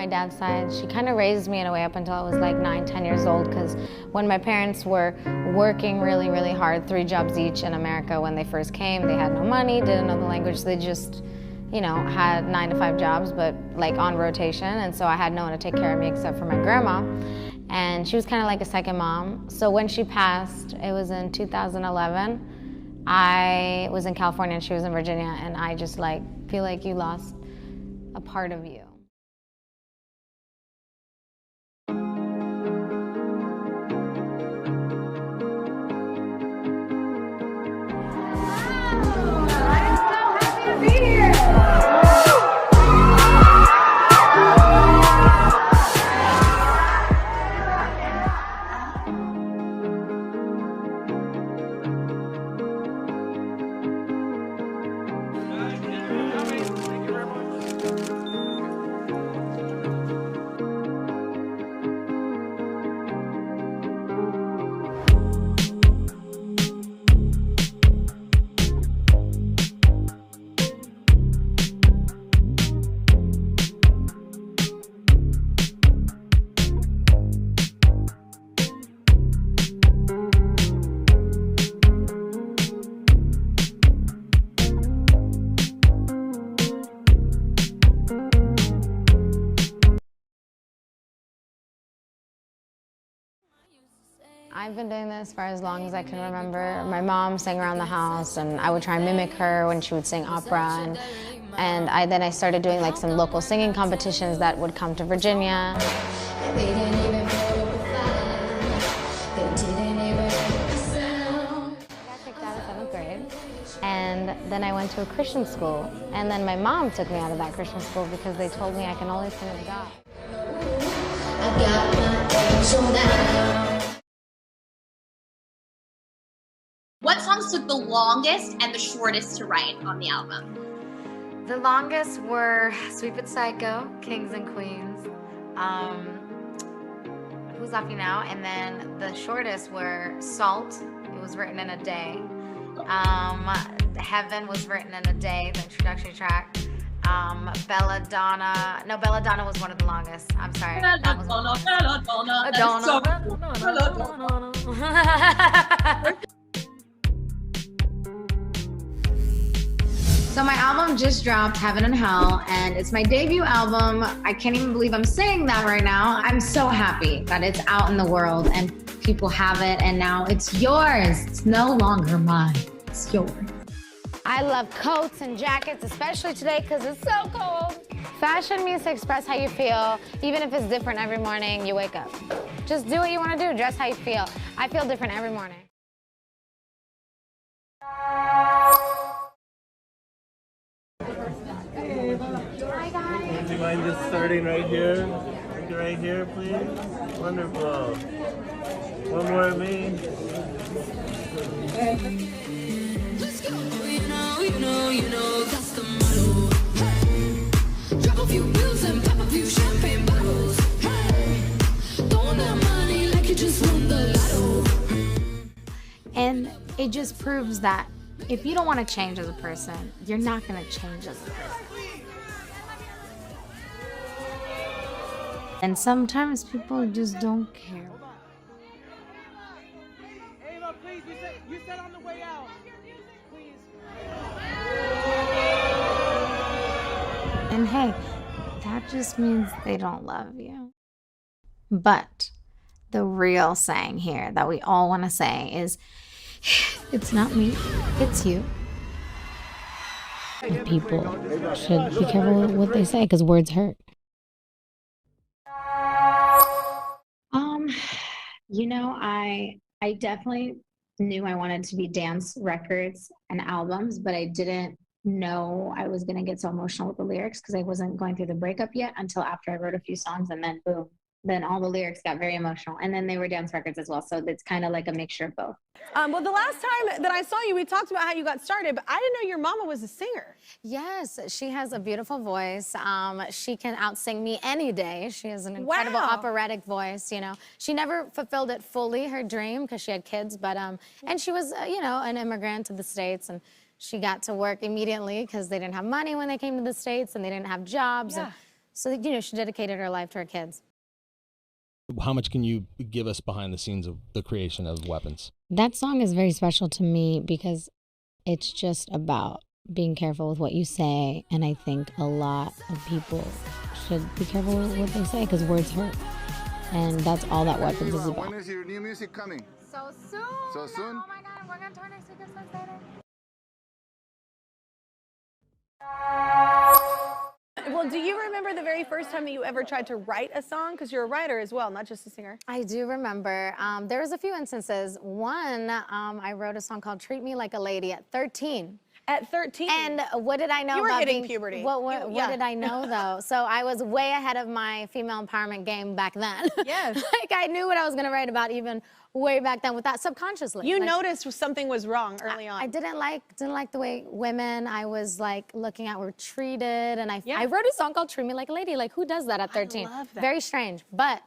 my dad's side, she kind of raised me in a way up until I was like 9, 10 years old, because when my parents were working really, really hard, 3 jobs each in America when they first came, they had no money, didn't know the language, they just, you know, had 9 to 5 jobs, but like on rotation, and so I had no one to take care of me except for my grandma. And she was kind of like a second mom. So when she passed, it was in 2011, I was in California and she was in Virginia, and I just like feel like you lost a part of you. I've been doing this for as long as I can remember. My mom sang around the house, and I would try and mimic her when she would sing opera. And then I started doing like some local singing competitions that would come to Virginia. I got kicked out of 7th grade, and then I went to a Christian school. And then my mom took me out of that Christian school because they told me I can only sing with God. I got my angel now. What songs took the longest and the shortest to write on the album? The longest were Sweet But Psycho, Kings and Queens, Who's Laughing Now, and then the shortest were Salt. It was written in a day. Heaven was written in a day, the introductory track. Belladonna was one of the longest. I'm sorry. Belladonna. So my album just dropped, Heaven and Hell, and it's my debut album. I can't even believe I'm saying that right now. I'm so happy that it's out in the world and people have it, and now it's yours. It's no longer mine, it's yours. I love coats and jackets, especially today because it's so cold. Fashion means to express how you feel, even if it's different every morning you wake up. Just do what you want to do, dress how you feel. I feel different every morning. Hi guys. Would you mind just starting right here? Right here, please. Wonderful. One more of me. Let's go. You know, that's the motto. Hey. Drop a few bills and pop a few champagne bottles. Hey. Throwing that money like you just won the lotto. And it just proves that if you don't want to change as a person, you're not going to change as a person. And sometimes people just don't care. Ava, please, you said on the way out. Please. And hey, that just means they don't love you. But the real saying here that we all want to say is, it's not me, it's you. And people should be careful with what they say because words hurt. You know, I definitely knew I wanted to be dance records and albums, but I didn't know I was going to get so emotional with the lyrics because I wasn't going through the breakup yet until after I wrote a few songs, and then boom, then all the lyrics got very emotional, and then they were dance records as well, so it's kind of like a mixture of both. Well, the last time that I saw you, we talked about how you got started, but I didn't know your mama was a singer. Yes, she has a beautiful voice. She can outsing me any day. She has an incredible operatic voice, you know. She never fulfilled it fully, her dream, because she had kids, but, and she was, you know, an immigrant to the States, and she got to work immediately because they didn't have money when they came to the States, and they didn't have jobs. Yeah. And So, you know, she dedicated her life to her kids. How much can you give us behind the scenes of the creation of Weapons? That song is very special to me because it's just about being careful with what you say. And I think a lot of people should be careful with what they say because words hurt. And that's all that Weapons is about. When is your new music coming? So soon. So soon? Oh my God, we're going to turn our secret so excited. Well, do you remember the very first time that you ever tried to write a song? Because you're a writer as well, not just a singer. I do remember. There was a few instances. One, I wrote a song called "Treat Me Like a Lady" at 13. At 13. And what did I know You were about hitting being, puberty. What Yeah. did I know though? So I was way ahead of my female empowerment game back then. Yes. Like I knew what I was gonna write about even way back then with that subconsciously. You Like, noticed something was wrong early on. I didn't like the way women I was like looking at were treated, and I Yeah. wrote a song called "Treat Me Like a Lady." Like who does that at 13? love that. Very strange, but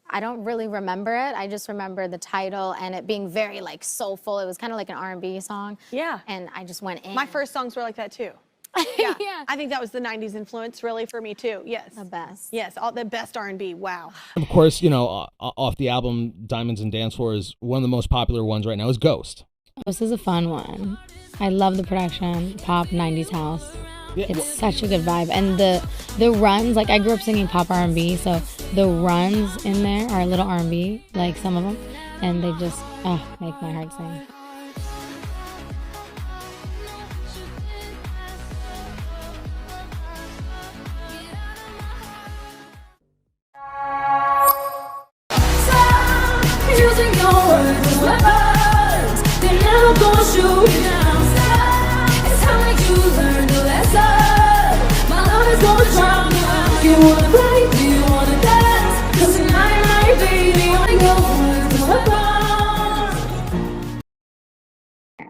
I don't really remember it. I just remember the title and it being very like soulful. It was kind of like an R&B song. Yeah. And I just went in. My first songs were like that too. yeah. I think that was the 90s influence really for me too. Yes. The best. Yes, all the best R&B. Wow. Of course, you know, off the album Diamonds and Dance Floors, one of the most popular ones right now is Ghost. This is a fun one. I love the production, pop 90s house. Yeah, It's such a good vibe, and the runs. Like I grew up singing pop R&B, so the runs in there are a little R&B, like some of them, and they just make my heart sing. Stop using your words as weapons. They're never gonna shoot you down. Stop. It's time that you learn the lesson. My love is gonna drown you out. You wanna play? Do you wanna dance? 'Cause tonight, my baby, only your words as weapons.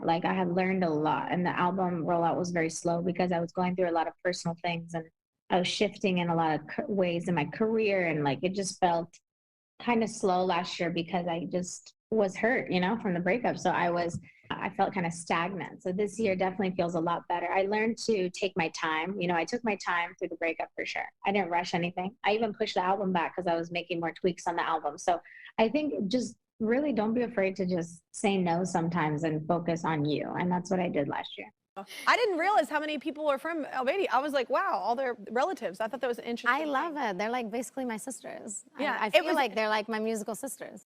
Like I had learned a lot, and the album rollout was very slow because I was going through a lot of personal things, and I was shifting in a lot of ways in my career, and like it just felt kind of slow last year because I just was hurt, you know, from the breakup. So I felt kind of stagnant. So this year definitely feels a lot better. I learned to take my time. You know, I took my time through the breakup for sure. I didn't rush anything. I even pushed the album back because I was making more tweaks on the album. So I think just really don't be afraid to just say no sometimes and focus on you. And that's what I did last year. I didn't realize how many people are from Albania. I was like, wow, all their relatives. I thought that was an interesting I love thing. it. They're like basically my sisters. Yeah, I it feel was- like they're like my musical sisters.